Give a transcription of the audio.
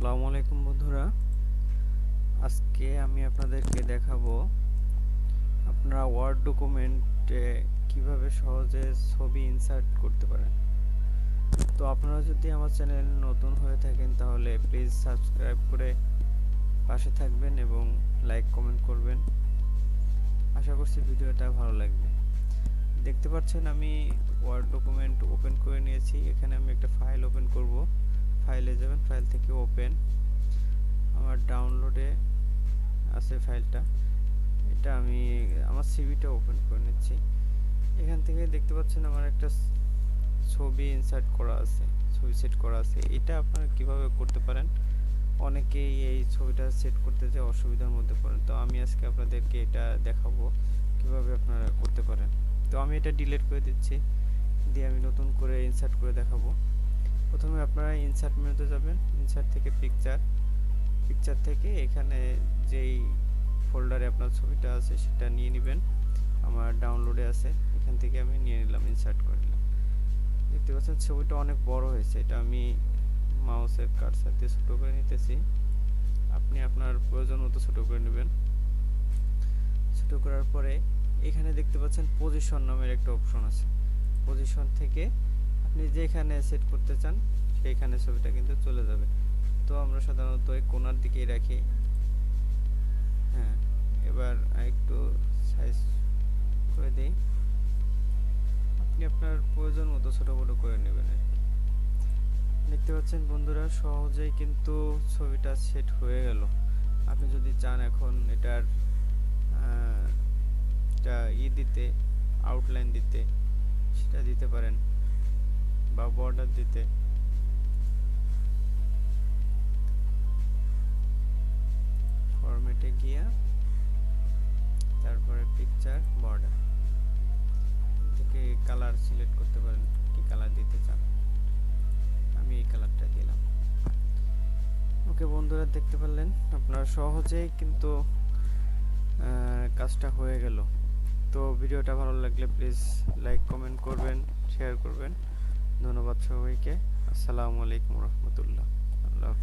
আসসালামু আলাইকুম বন্ধুরা, আজকে আমি আপনাদেরকে দেখাবো আপনারা ওয়ার্ড ডকুমেন্টে কিভাবে সহজে ছবি ইনসার্ট করতে পারেন। তো আপনারা যদি আমার চ্যানেল নতুন হয়ে থাকেন তাহলে প্লিজ সাবস্ক্রাইব করে পাশে থাকবেন এবং লাইক কমেন্ট করবেন। আশা করছি ভিডিওটা ভালো লাগবে। দেখতে পাচ্ছেন আমি ওয়ার্ড ডকুমেন্ট ওপেন করে নিয়েছি। এখানে আমি একটা ফাইল ওপেন করব। ফাইলে যাবেন, ফাইল থেকে ওপেন। আমার ডাউনলোডে আছে ফাইলটা, এটা আমি আমার সিভিটা ওপেন করে নিচ্ছি। এখান থেকে দেখতে পাচ্ছেন আমার একটা ছবি ইনসার্ট করা আছে, ছবি সেট করা আছে। এটা আপনারা কিভাবে করতে পারেন, অনেকেই এই ছবিটা সেট করতে যে অসুবিধার মধ্যে পড়েন। তো আমি আজকে আপনাদেরকে এটা দেখাবো কিভাবে আপনারা করতে পারেন। তো আমি এটা ডিলিট করে দিচ্ছি, দিয়ে আমি নতুন করে ইনসার্ট করে দেখাবো। প্রথমে আপনারা ইনসার্ট মেনুতে যাবেন, ইনসার্ট থেকে পিকচার থেকে এখানে যেই ফোল্ডারে আপনার ছবিটা আছে সেটা নিয়ে নেবেন। আমার ডাউনলোডে আছে, এখান থেকে আমি নিয়ে নিলাম, ইনসার্ট করে নিলাম। দেখতে পাচ্ছেন ছবিটা অনেক বড় হয়েছে, এটা আমি মাউসের কার্সার দিয়ে ছোট করে নিতেছি। আপনি আপনার প্রয়োজন মতো ছোট করে নেবেন। ছোট করার পরে এখানে দেখতে পাচ্ছেন পজিশন নামের একটা অপশন আছে। পজিশন থেকে আপনি যেখানে সেট করতে চান সেইখানে ছবিটা কিন্তু চলে যাবে। তো আমরা সাধারণত এই কোণার দিকেই রাখি। হ্যাঁ, এবার একটু সাইজ করে দিই। আপনি আপনার প্রয়োজন মতো ছোট বড় করে নেবেন। দেখতে পাচ্ছেন বন্ধুরা, সহজেই কিন্তু ছবিটা সেট হয়ে গেল। আপনি যদি চান এখন এটার দিতে, আউটলাইন দিতে, সেটা দিতে পারেন, বা বর্ডার দিতে। ফরম্যাটে গিয়া তারপরে পিকচার, বর্ডার থেকে কালার সিলেক্ট করতে পারেন, কি কালার দিতে চান। আমি এই কালারটা দিলাম। ওকে বন্ধুরা, দেখতে পারলেন আপনারা সহজেই কিন্তু কাজটা হয়ে গেল। তো ভিডিওটা ভালো লাগলে প্লিজ লাইক কমেন্ট করবেন, শেয়ার করবেন। ধন্যবাদ সবাইকে। আসসালামু আলাইকুম রহমতুল্লাহ। আল্লাহ হাফেজ।